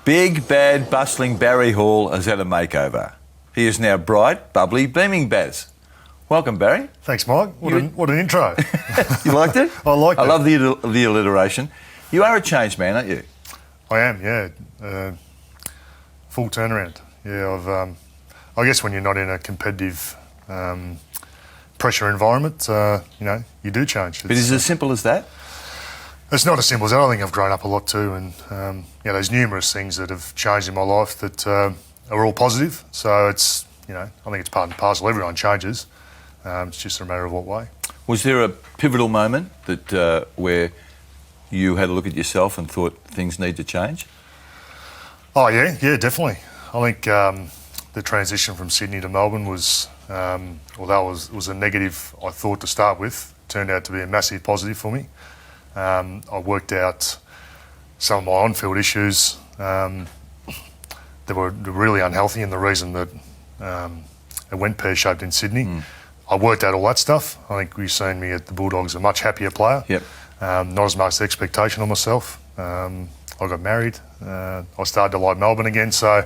Big, bad, bustling Barry Hall has had a makeover. He is now bright, bubbly, beaming Baz. Welcome, Barry. Thanks, Mike. What an intro. You liked it? I liked it. I love the alliteration. You are a changed man, aren't you? I am, yeah. Full turnaround. Yeah, I guess when you're not in a competitive pressure environment, you do change. But is it as simple as that? It's not as simple as that. I think I've grown up a lot too, and there's numerous things that have changed in my life that are all positive. So it's, I think it's part and parcel. Everyone changes. It's just a matter of what way. Was there a pivotal moment that where you had a look at yourself and thought things need to change? Oh yeah, definitely. I think the transition from Sydney to Melbourne was, was a negative. I thought to start with, turned out to be a massive positive for me. I worked out some of my on-field issues that were really unhealthy, and the reason that it went pear-shaped in Sydney. I worked out all that stuff. I think we've seen me at the Bulldogs a much happier player. Yep. Not as much expectation on myself. I got married. I started to like Melbourne again. So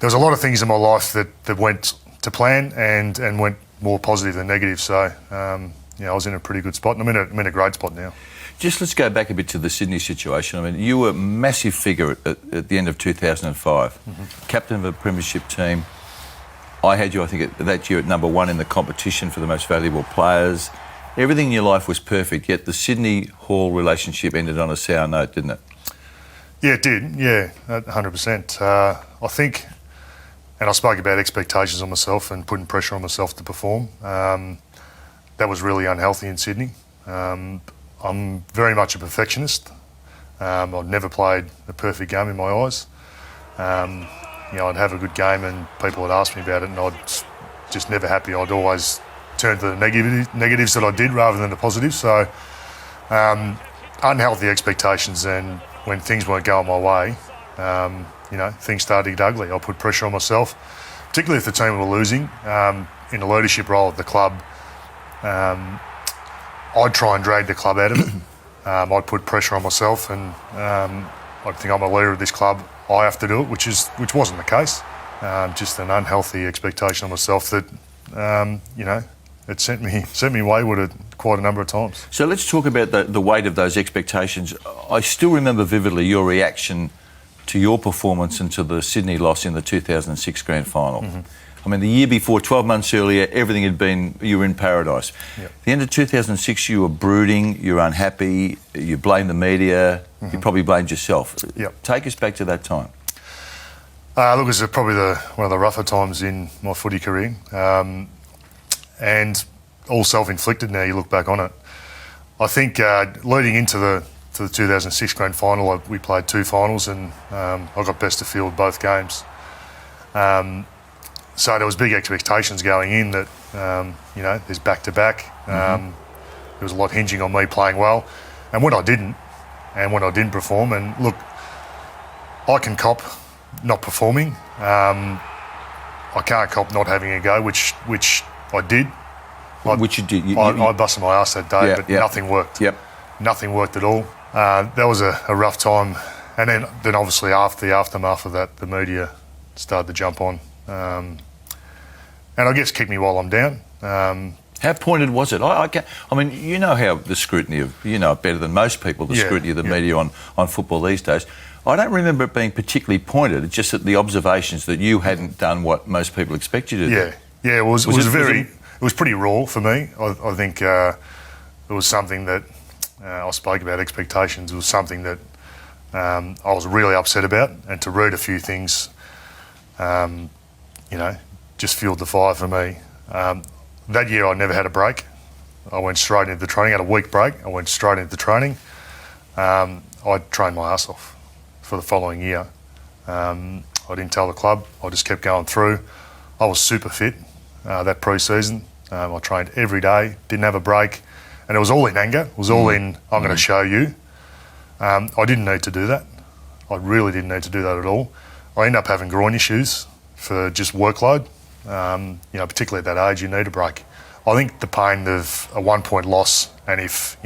there was a lot of things in my life that went to plan and went more positive than negative. So I was in a pretty good spot, and I'm in a great spot now. Just let's go back a bit to the Sydney situation. I mean, you were a massive figure at the end of 2005, captain of a premiership team. I had you, I think, that year at number one in the competition for the most valuable players. Everything in your life was perfect, yet the Sydney-Hall relationship ended on a sour note, didn't it? Yeah, it did. Yeah, 100%. I think, and I spoke about expectations on myself and putting pressure on myself to perform. That was really unhealthy in Sydney. I'm very much a perfectionist. I've never played a perfect game in my eyes. I'd have a good game and people would ask me about it, and I'd just never happy. I'd always turn to the negatives that I did rather than the positives. So unhealthy expectations, and when things weren't going my way, things started to get ugly. I put pressure on myself, particularly if the team were losing. In a leadership role at the club, I'd try and drag the club out of it. I'd put pressure on myself, and I'd think I'm a leader of this club. I have to do it, which wasn't the case. Just an unhealthy expectation on myself that, it sent me wayward quite a number of times. So let's talk about the weight of those expectations. I still remember vividly your reaction to your performance and to the Sydney loss in the 2006 Grand Final. I mean, the year before, 12 months earlier, everything had been, you were in paradise. Yep. The end of 2006, you were brooding, you were unhappy, you blamed the media, you probably blamed yourself. Yep. Take us back to that time. Look, it was probably one of the rougher times in my footy career. And all self-inflicted now, you look back on it. I think leading into the 2006 Grand Final, we played two finals, and I got best of field both games. So there was big expectations going in that, there's back-to-back. There was a lot hinging on me playing well. And when I didn't perform, and look, I can cop not performing. I can't cop not having a go, which I did. Which you did? I busted my ass that day, but nothing worked. Yep. Nothing worked at all. That was a rough time. And then obviously after the aftermath of that, the media started to jump on. And I guess kick me while I'm down. How pointed was it? I mean, you know how the scrutiny of, better than most people, the scrutiny of the media on football these days. I don't remember it being particularly pointed. It's just that the observations that you hadn't done what most people expect you to do. Yeah, it was pretty raw for me. I think it was something that I spoke about expectations. It was something that I was really upset about, and to read a few things, just fueled the fire for me. That year I never had a break. I went straight into the training. I had a week break. I went straight into the training. I trained my ass off for the following year. I didn't tell the club. I just kept going through. I was super fit that pre-season. I trained every day, didn't have a break. And it was all in anger. It was all in, I'm going to show you. I didn't need to do that. I really didn't need to do that at all. I ended up having groin issues for just workload. Particularly at that age, you need a break. I think the pain of a 1 point loss, and if,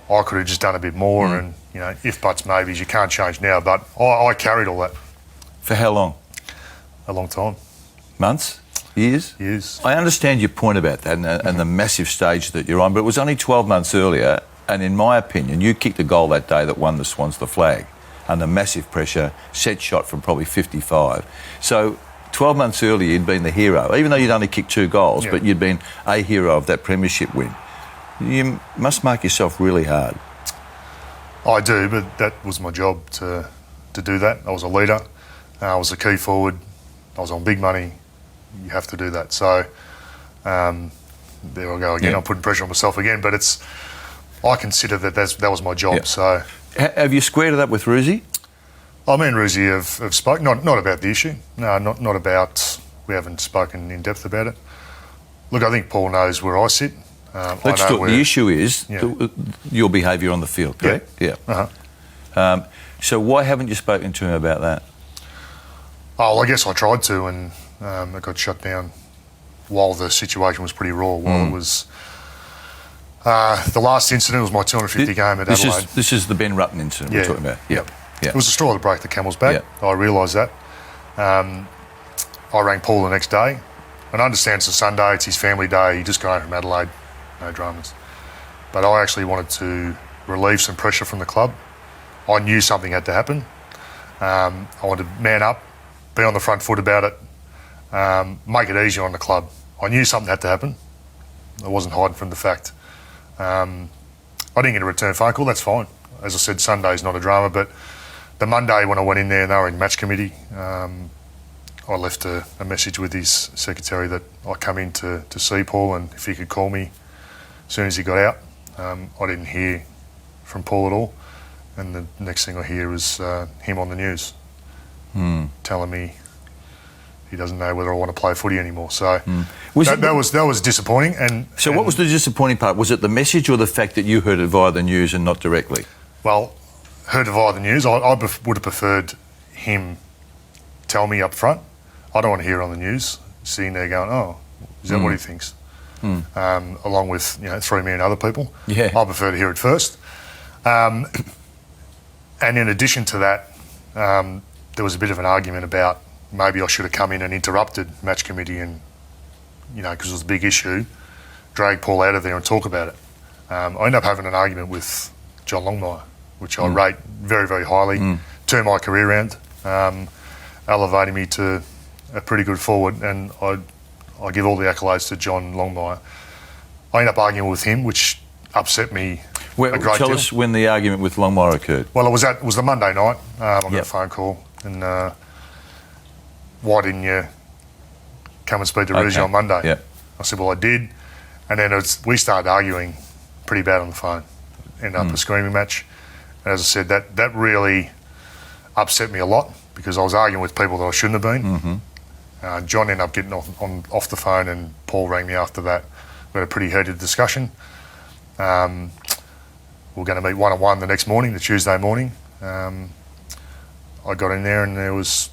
I could have just done a bit more, and if buts, maybes, you can't change now. But I carried all that For how long? a long time. Months? Years? Years. I understand your point about that and the massive stage that you're on, but it was only 12 months earlier, and in my opinion, you kicked a goal that day that won the Swans the flag under massive pressure, set shot from probably 55. So 12 months earlier, you'd been the hero, even though you'd only kicked 2 goals, but you'd been a hero of that premiership win. You must mark yourself really hard. I do, but that was my job to do that. I was a leader. I was a key forward. I was on big money. You have to do that. So there I go again. Yeah. I'm putting pressure on myself again, but I consider that was my job. Yeah. So have you squared it up with Ruzi? me and Ruzi have spoken, not about the issue. No, not about. We haven't spoken in depth about it. Look, I think Paul knows where I sit. Let's talk. The issue is your behaviour on the field, correct? Yeah. Uh-huh. So why haven't you spoken to him about that? Oh, I guess I tried to, and it got shut down while the situation was pretty raw. While it was the last incident was my 250 game at Adelaide. This is the Ben Rutten incident we're talking about. Yep. It was a straw that broke the camel's back. I realised that. I rang Paul the next day, and I understand it's a Sunday, it's his family day. He just got home from Adelaide, no dramas. But I actually wanted to relieve some pressure from the club. I knew something had to happen. I wanted to man up, be on the front foot about it, make it easier on the club. I knew something had to happen. I wasn't hiding from the fact. I didn't get a return phone call, that's fine. As I said, Sunday's not a drama, but the Monday when I went in there and they were in match committee, I left a message with his secretary that I come in to see Paul and if he could call me as soon as he got out. I didn't hear from Paul at all, and the next thing I hear was him on the news telling me he doesn't know whether I want to play footy anymore. So that was disappointing. And what was the disappointing part? Was it the message or the fact that you heard it via the news and not directly? Well, heard it via the news. I would have preferred him tell me up front. I don't want to hear it on the news, sitting there going, oh, is that what he thinks? Along with 3 million other people. Yeah. I prefer to hear it first. And in addition to that, there was a bit of an argument about maybe I should have come in and interrupted match committee and, because it was a big issue, drag Paul out of there and talk about it. I ended up having an argument with John Longmire, which I rate very, very highly, turned my career around, elevating me to a pretty good forward, and I give all the accolades to John Longmire. I ended up arguing with him, which upset me a great deal. Tell us when the argument with Longmire occurred. Well, it was the Monday night. I got a phone call, and why didn't you come and speak to Ruzi on Monday? Yeah. I said, well, I did. And then we started arguing pretty bad on the phone. Ended up a screaming match. And as I said, that really upset me a lot because I was arguing with people that I shouldn't have been. John ended up getting off the phone, and Paul rang me after that. We had a pretty heated discussion. We were going to meet one-on-one the next morning, the Tuesday morning. I got in there and there was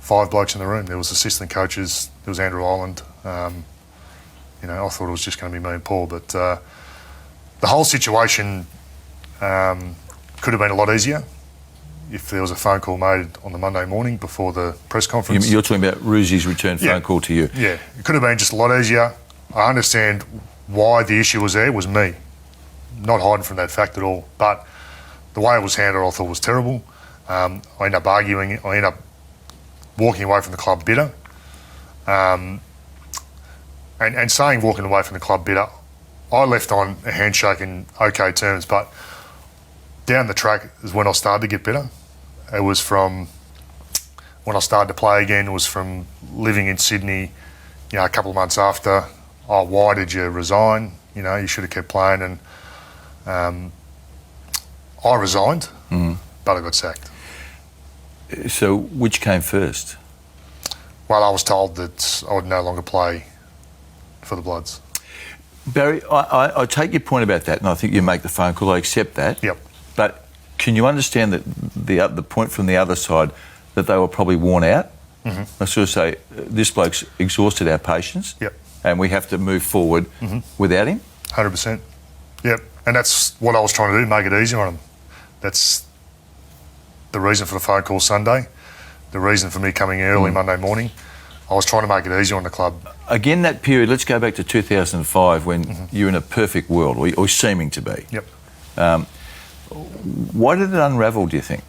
5 blokes in the room. There was assistant coaches. There was Andrew Ireland. I thought it was just going to be me and Paul, but the whole situation could have been a lot easier if there was a phone call made on the Monday morning before the press conference. You're talking about Ruzi's return phone call to you. Yeah, it could have been just a lot easier. I understand why the issue was there, was me. Not hiding from that fact at all, but the way it was handled I thought was terrible. I ended up arguing. I ended up walking away from the club bitter. And saying walking away from the club bitter, I left on a handshake in okay terms, but down the track is when I started to get bitter. It was from when I started to play again. It was from living in Sydney, a couple of months after. Oh, why did you resign? You should have kept playing. And I resigned, but I got sacked. So which came first? Well, I was told that I would no longer play for the Bloods. Barry, I take your point about that, and I think you make the phone call. I accept that. Yep. But can you understand that the point from the other side that they were probably worn out? I sort of say, this bloke's exhausted our patience, Yep. and we have to move forward without him? 100%. Yep. And that's what I was trying to do, make it easier on them. That's the reason for the phone call Sunday, the reason for me coming early Monday morning. I was trying to make it easier on the club. Again, that period, let's go back to 2005 when you're in a perfect world, or seeming to be. Yep. Why did it unravel, do you think?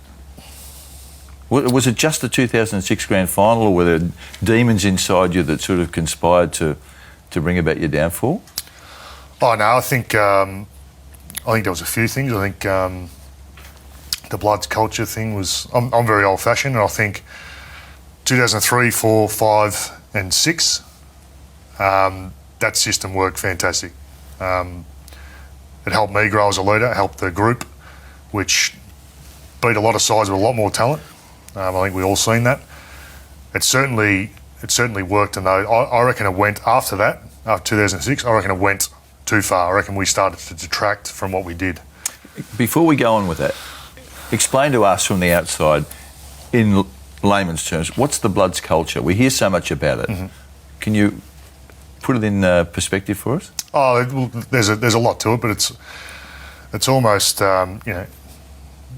Was it just the 2006 grand final, or were there demons inside you that sort of conspired to bring about your downfall? Oh, no, I think there was a few things. I think the Bloods culture thing was... I'm very old-fashioned, and I think 2003, 4, 5 and 6, that system worked fantastic. It helped me grow as a leader, it helped the group, which beat a lot of sides with a lot more talent. I think we all seen that. It certainly worked, and I reckon it went after that, after 2006, I reckon it went too far. I reckon we started to detract from what we did. Before we go on with that, explain to us from the outside, in layman's terms, what's the Bloods culture? We hear so much about it. Can you put it in perspective for us? Oh, there's a lot to it, but it's almost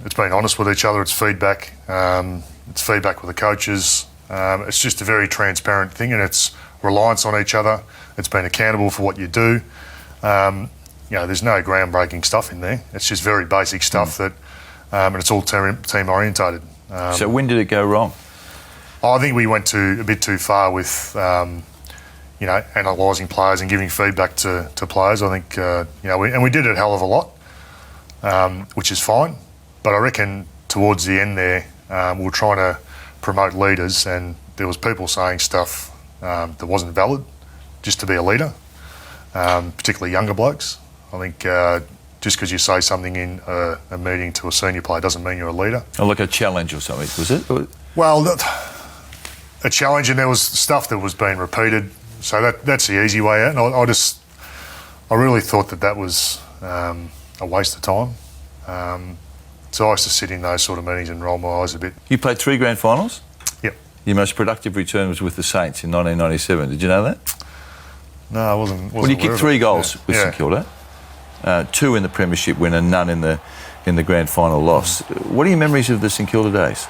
it's being honest with each other. It's feedback. It's feedback with the coaches. It's just a very transparent thing, and it's reliance on each other. It's being accountable for what you do. There's no groundbreaking stuff in there. It's just very basic stuff that, and it's all team orientated. So when did it go wrong? I think we went a bit too far with, analysing players and giving feedback to players. I think, we did it a hell of a lot, which is fine. But I reckon towards the end there, we were trying to promote leaders, and there was people saying stuff that wasn't valid just to be a leader, particularly younger blokes. I think just because you say something in a meeting to a senior player doesn't mean you're a leader. Or like a challenge or something, was it? Well, a challenge, and there was stuff that was being repeated. So that's the easy way out. And I really thought that was a waste of time. So I used to sit in those sort of meetings and roll my eyes a bit. You played 3 grand finals? Yep. Your most productive return was with the Saints in 1997. Did you know that? No, I wasn't. Well, you kicked 3 goals with St Kilda, 2 in the premiership win and none in the grand final loss. What are your memories of the St Kilda days?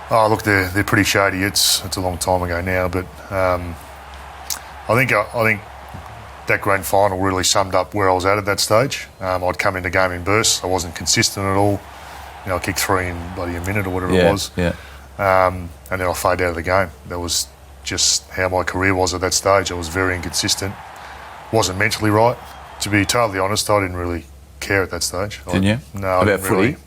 Oh, look, they're pretty shady. It's a long time ago now, but I think that grand final really summed up where I was at that stage. I'd come into game in bursts. I wasn't consistent at all. I kicked 3 in bloody a minute or whatever it was. Yeah. And then I fade out of the game. That was just how my career was at that stage. I was very inconsistent. Wasn't mentally right. To be totally honest, I didn't really care at that stage. Didn't you? No. About footy? Really,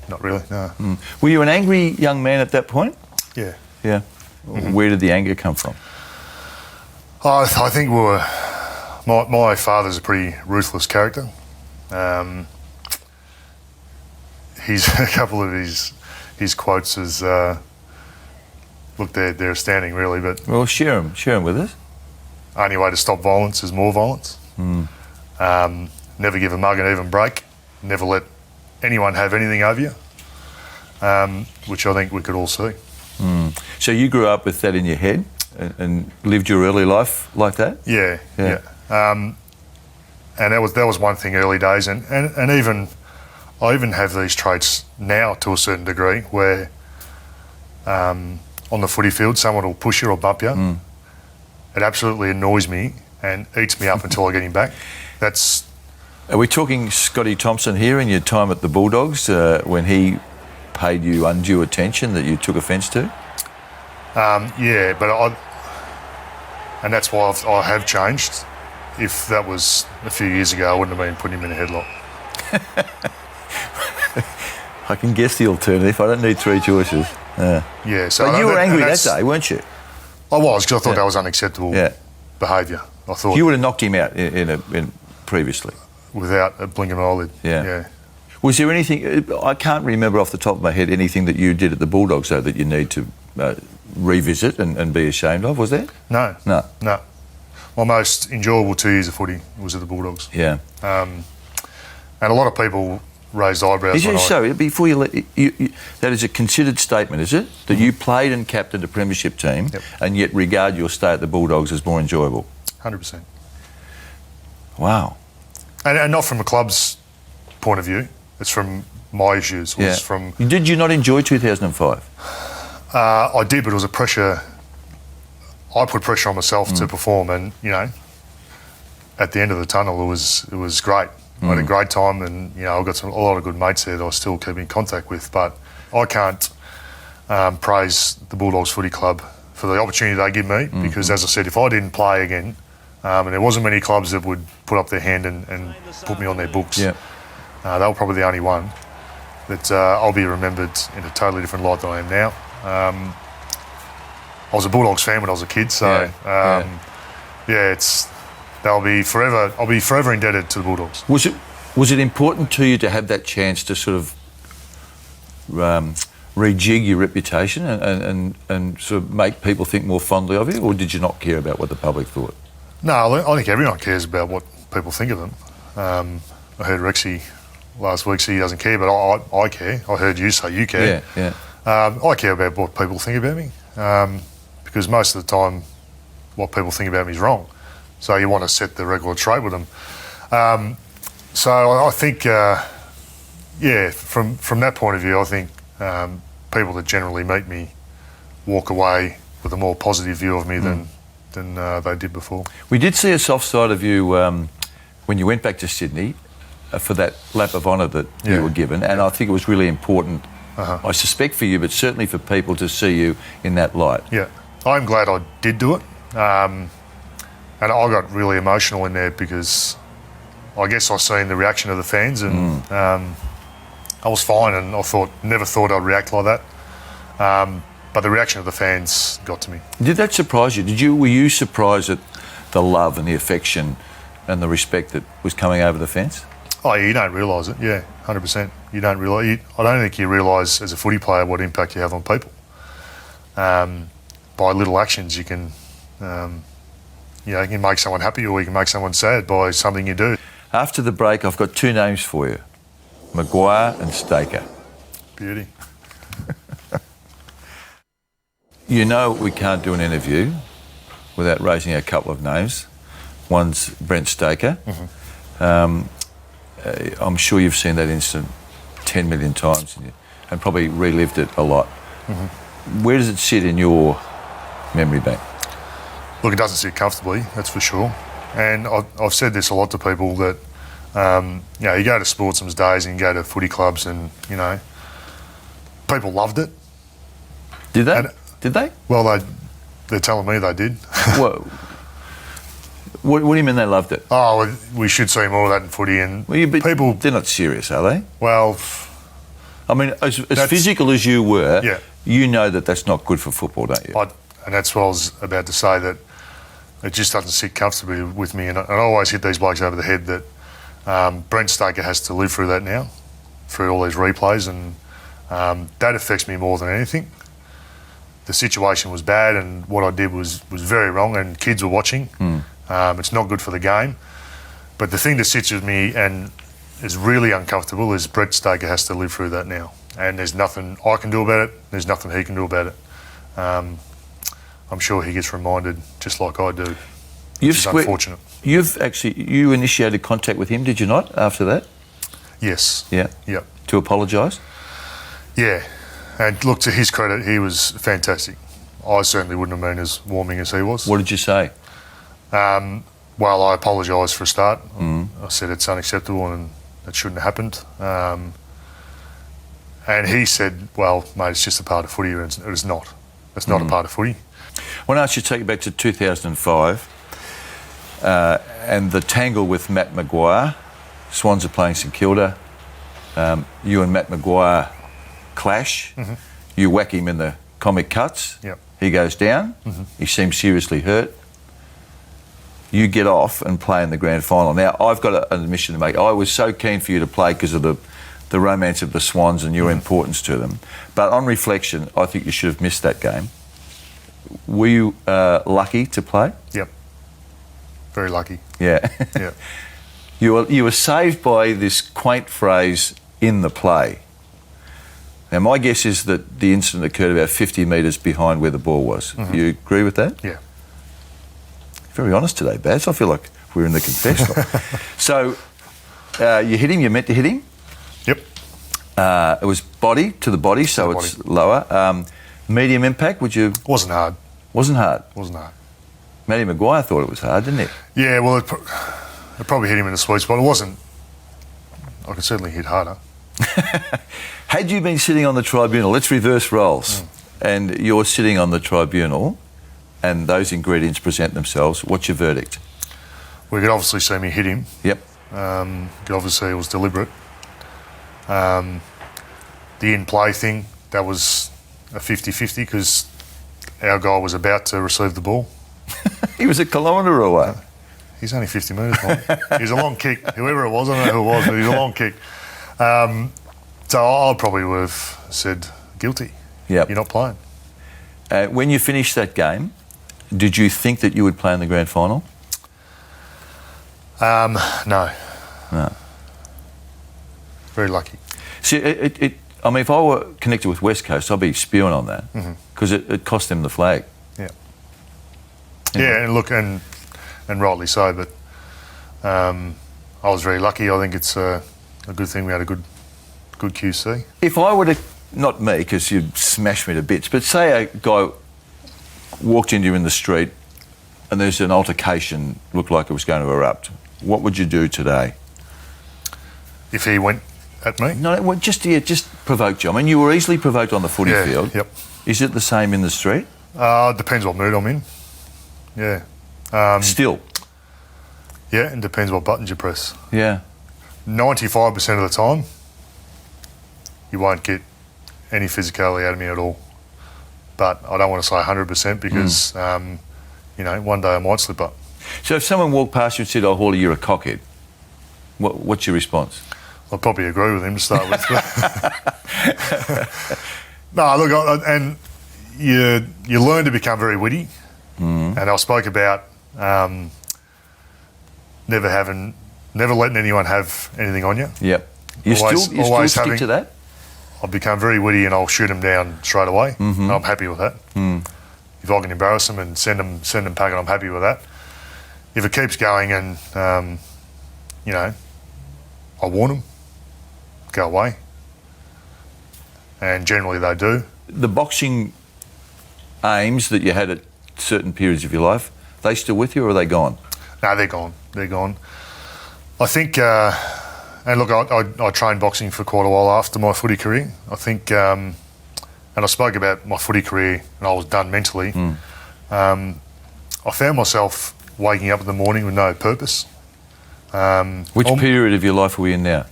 not really, no. Were you an angry young man at that point? Yeah. Yeah. Where did the anger come from? I think my father's a pretty ruthless character. He's a couple of his quotes is, look, they're astounding really, but... Well, share them with us. Only way to stop violence is more violence. Never give a mug an even break. Never let anyone have anything over you, which I think we could all see. So you grew up with that in your head and lived your early life like that? Yeah. And that was one thing early days, and even I even have these traits now to a certain degree where on the footy field someone will push you or bump you. It absolutely annoys me and eats me up until I get him back. Are we talking Scotty Thompson here in your time at the Bulldogs when he paid you undue attention that you took offence to? Yeah, but and that's why I have changed. If that was a few years ago, I wouldn't have been putting him in a headlock. I can guess the alternative. I don't need 3 choices. Yeah. So but you were angry that day, weren't you? I was, because I thought that was unacceptable behaviour. I thought you would have knocked him out in previously without a blink of an eyelid. Yeah. Was there anything? I can't remember off the top of my head anything that you did at the Bulldogs though that you need to revisit and be ashamed of. Was there? No. My most enjoyable 2 years of footy was at the Bulldogs. Yeah. And a lot of people raised eyebrows. So before you let that is a considered statement, is it? That you played and captained a premiership team and yet regard your stay at the Bulldogs as more enjoyable? 100%. Wow. And not from a club's point of view. It's from my issues. Yeah. Did you not enjoy 2005? I did, but it was a pressure. I put pressure on myself to perform, and at the end of the tunnel, it was great. I had a great time, and I've got a lot of good mates there that I still keep in contact with. But I can't praise the Bulldogs Footy Club for the opportunity they give me, because, as I said, if I didn't play again, and there wasn't many clubs that would put up their hand and put me on their books, they were probably the only one, that I'll be remembered in a totally different light than I am now. I was a Bulldogs fan when I was a kid, so I'll be forever indebted to the Bulldogs. Was it important to you to have that chance to sort of rejig your reputation and sort of make people think more fondly of you, or did you not care about what the public thought? No, I think everyone cares about what people think of them. I heard Rexy last week say he doesn't care, but I care. I heard you say you care. Yeah. I care about what people think about me, because most of the time what people think about me is wrong. So you want to set the record straight with them. So I think, from that point of view, I think people that generally meet me walk away with a more positive view of me than they did before. We did see a soft side of you when you went back to Sydney for that lap of honour that you were given, and I think it was really important, I suspect for you, but certainly for people to see you in that light. Yeah, I'm glad I did do it. And I got really emotional in there because I guess I seen the reaction of the fans, and I was fine, and I never thought I'd react like that. But the reaction of the fans got to me. Did that surprise you? Were you surprised at the love and the affection and the respect that was coming over the fence? Oh, yeah, you don't realise it. Yeah, 100%. You don't realise. I don't think you realise as a footy player what impact you have on people. By little actions, you can, you can make someone happy, or you can make someone sad by something you do. After the break, I've got two names for you: Maguire and Staker. Beauty. You know we can't do an interview without raising a couple of names. One's Brent Staker. I'm sure you've seen that incident 10 million times and probably relived it a lot. Where does it sit in your memory bank? Look, it doesn't sit comfortably, that's for sure. And I've said this a lot to people that, you go to Sportsman's Days and you go to footy clubs and, people loved it. Did they? Did they? Well, they're telling me they did. What do you mean they loved it? Oh, we should see more of that in footy. And people, they're not serious, are they? Well, I mean, as physical as you were, you know that that's not good for football, don't you? And that's what I was about to say, that it just doesn't sit comfortably with me. And I always hit these blokes over the head that Brent Staker has to live through that now, through all these replays, and that affects me more than anything. The situation was bad, and what I did was very wrong, and kids were watching. It's not good for the game. But the thing that sits with me and is really uncomfortable is Brent Staker has to live through that now. And there's nothing I can do about it. There's nothing he can do about it. I'm sure he gets reminded just like I do. It's unfortunate. You initiated contact with him, did you not, after that? Yes. Yeah? Yep. To apologise? Yeah. And look, to his credit, he was fantastic. I certainly wouldn't have been as warming as he was. What did you say? Well, I apologised for a start. I said it's unacceptable and it shouldn't have happened. And he said, well, mate, it's just a part of footy. It is not. It's not a part of footy. I want to ask you to take you back to 2005 and the tangle with Matt Maguire. Swans are playing St Kilda. You and Matt Maguire clash. You whack him in the comic cuts. Yep. He goes down. He seems seriously hurt. You get off and play in the grand final. Now, I've got an admission to make. I was so keen for you to play because of the romance of the Swans and your importance to them. But on reflection, I think you should have missed that game. Were you lucky to play? Yep. Very lucky. Yeah. Yeah. You were saved by this quaint phrase, "in the play." Now, my guess is that the incident occurred about 50 metres behind where the ball was. You agree with that? Yeah. Very honest today, Baz. I feel like we're in the confessional. So, You hit him. You meant to hit him. Yep. It was body to the body, so the it's lower. Medium impact. Would you? Wasn't hard. Wasn't hard. Wasn't hard. Matty Maguire thought it was hard, didn't he? Yeah, well, it probably hit him in the sweet spot. It wasn't. I could certainly hit harder. Had you been sitting on the tribunal, let's reverse roles, and you're sitting on the tribunal, and those ingredients present themselves, what's your verdict? We could obviously see me hit him. Yep. Could obviously see it was deliberate. The in-play thing, that was a 50-50 because our guy was about to receive the ball. He was a kilometre away. He's only 50 metres, mate. He was a long kick. Whoever it was, I don't know who it was, but he was a long kick. So I probably would have said, guilty. Yep. You're not playing. When you finished that game, did you think that you would play in the grand final? No. No. Very lucky. See, I mean, if I were connected with West Coast, I'd be spewing on that because it cost them the flag. Yeah. Yeah, and look, and rightly so, but I was very lucky. I think it's a good thing we had a good QC. If I were to, not me, because you'd smash me to bits, but say a guy walked into you in the street and there's an altercation, looked like it was going to erupt, what would you do today? If he went at me? No, well, just provoked you. I mean, you were easily provoked on the footy field. Yep. Is it the same in the street? Depends what mood I'm in. Yeah. Still? Yeah, it depends what buttons you press. Yeah. 95% of the time, you won't get any physicality out of me at all. But I don't want to say 100% because, one day I might slip up. So if someone walked past you and said, "Oh, Hawley, you're a cockhead," what's your response? I'd probably agree with him to start with. No, look, and you learn to become very witty. And I spoke about never letting anyone have anything on you. Yep. You still stick to that? I've become very witty and I'll shoot them down straight away. And I'm happy with that. If I can embarrass them and send them packing, I'm happy with that. If it keeps going and, I warn them, go away. And generally they do. The boxing aims that you had at certain periods of your life, they still with you or are they gone? No, they're gone. They're gone. I think, and look, I trained boxing for quite a while after my footy career. I think, and I spoke about my footy career and I was done mentally. I found myself waking up in the morning with no purpose. Which period of your life are we in now?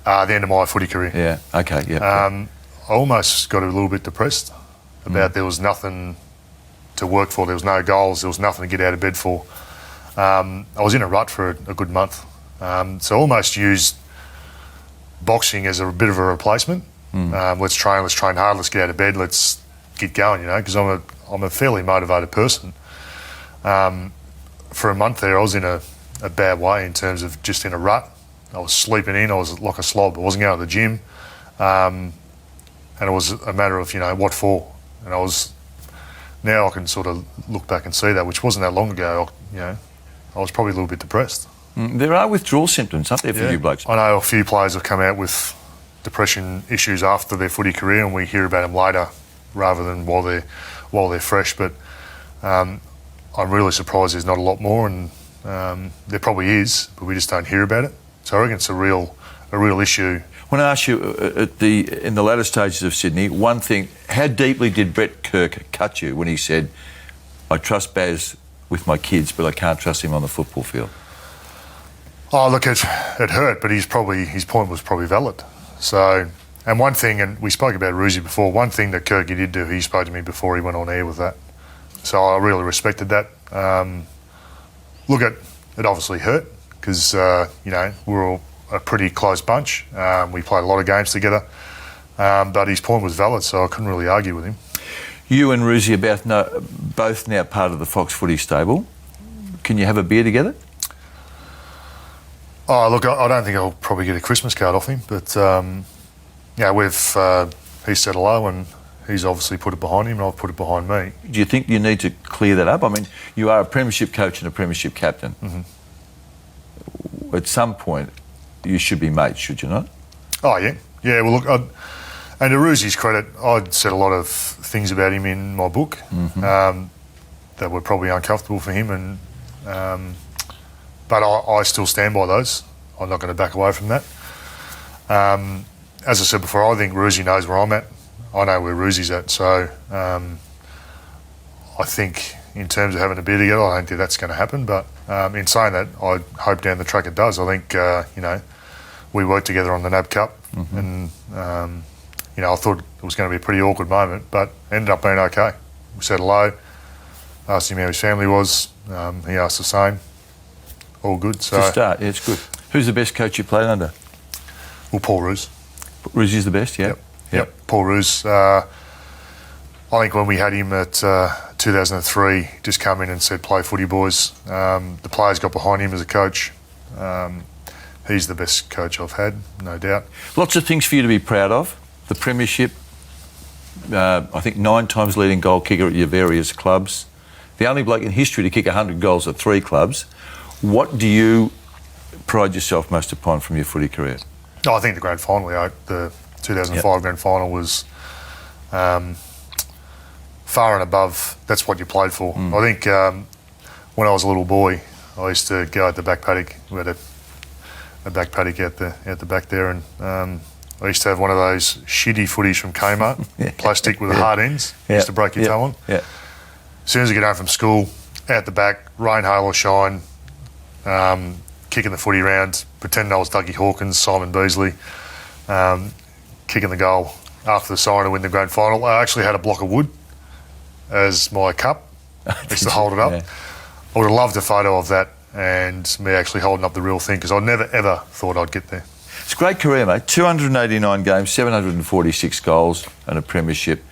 The end of my footy career. Yeah, okay, yeah. I almost got a little bit depressed about there was nothing to work for, there was no goals, there was nothing to get out of bed for. I was in a rut for a good month. So I almost used boxing as a bit of a replacement. Let's train hard, let's get out of bed, let's get going, because I'm a fairly motivated person. For a month there, I was in a bad way in terms of just in a rut. I was sleeping in, I was like a slob, I wasn't going to the gym. And it was a matter of, what for? And now I can sort of look back and see that, which wasn't that long ago, I was probably a little bit depressed. There are withdrawal symptoms, aren't there, for you blokes? I know a few players have come out with depression issues after their footy career and we hear about them later rather than while they're fresh, but I'm really surprised there's not a lot more and there probably is, but we just don't hear about it. So I reckon it's a real issue. I want to ask you, in the latter stages of Sydney, one thing, how deeply did Brett Kirk cut you when he said, "I trust Baz with my kids, but I can't trust him on the football field"? Oh, look, it hurt, but his point was probably valid. So, and one thing, and we spoke about Roosie before, one thing that Kirky did do, he spoke to me before he went on air with that. So I really respected that. Look, it obviously hurt because, we're all a pretty close bunch. We played a lot of games together, but his point was valid, so I couldn't really argue with him. You and Roosie are both now part of the Fox Footy stable. Can you have a beer together? Oh, look, I don't think I'll probably get a Christmas card off him, but, he's said hello and he's obviously put it behind him and I've put it behind me. Do you think you need to clear that up? I mean, you are a premiership coach and a premiership captain. At some point, you should be mates, should you not? Oh, yeah. Yeah, well, look, and to Ruzi's credit, I'd said a lot of things about him in my book that were probably uncomfortable for him, and but I still stand by those. I'm not going to back away from that. As I said before, I think Ruzi knows where I'm at. I know where Ruzi's at, so I think in terms of having a beer together, I don't think that's going to happen, but in saying that, I hope down the track it does. I think, we worked together on the NAB Cup, and I thought it was going to be a pretty awkward moment, but ended up being okay. We said hello, asked him how his family was, he asked the same. All good. So To start, yeah, it's good. Who's the best coach you played under? Well, Paul Roos. Ruzi's the best, yeah? Yep. Paul Roos. I think when we had him at 2003, just come in and said, play footy, boys. The players got behind him as a coach. He's the best coach I've had, no doubt. Lots of things for you to be proud of. The premiership, I think 9 times leading goal kicker at your various clubs. The only bloke in history to kick 100 goals at 3 clubs. What do you pride yourself most upon from your footy career? Oh, I think the grand final, the 2005 grand final was far and above. That's what you played for. I think when I was a little boy, I used to go at the back paddock. We had a back paddock out the back there, and I used to have one of those shitty footies from Kmart, plastic with the hard ends. Used to break your toe on. Yeah. As soon as I get home from school, out the back, rain, hail or shine, kicking the footy round, pretending I was Dougie Hawkins, Simon Beasley, kicking the goal after the siren to win the grand final. I actually had a block of wood as my cup. I used to hold it up. Yeah. I would have loved a photo of that and me actually holding up the real thing, because I never, ever thought I'd get there. It's a great career, mate. 289 games, 746 goals and a premiership.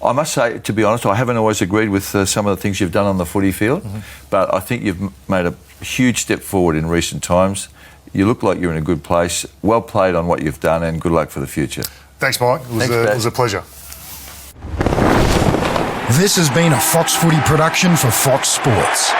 I must say, to be honest, I haven't always agreed with some of the things you've done on the footy field, but I think you've made a huge step forward in recent times. You look like you're in a good place. Well played on what you've done, and good luck for the future. Thanks, Mike. It was a pleasure. This has been a Fox Footy production for Fox Sports.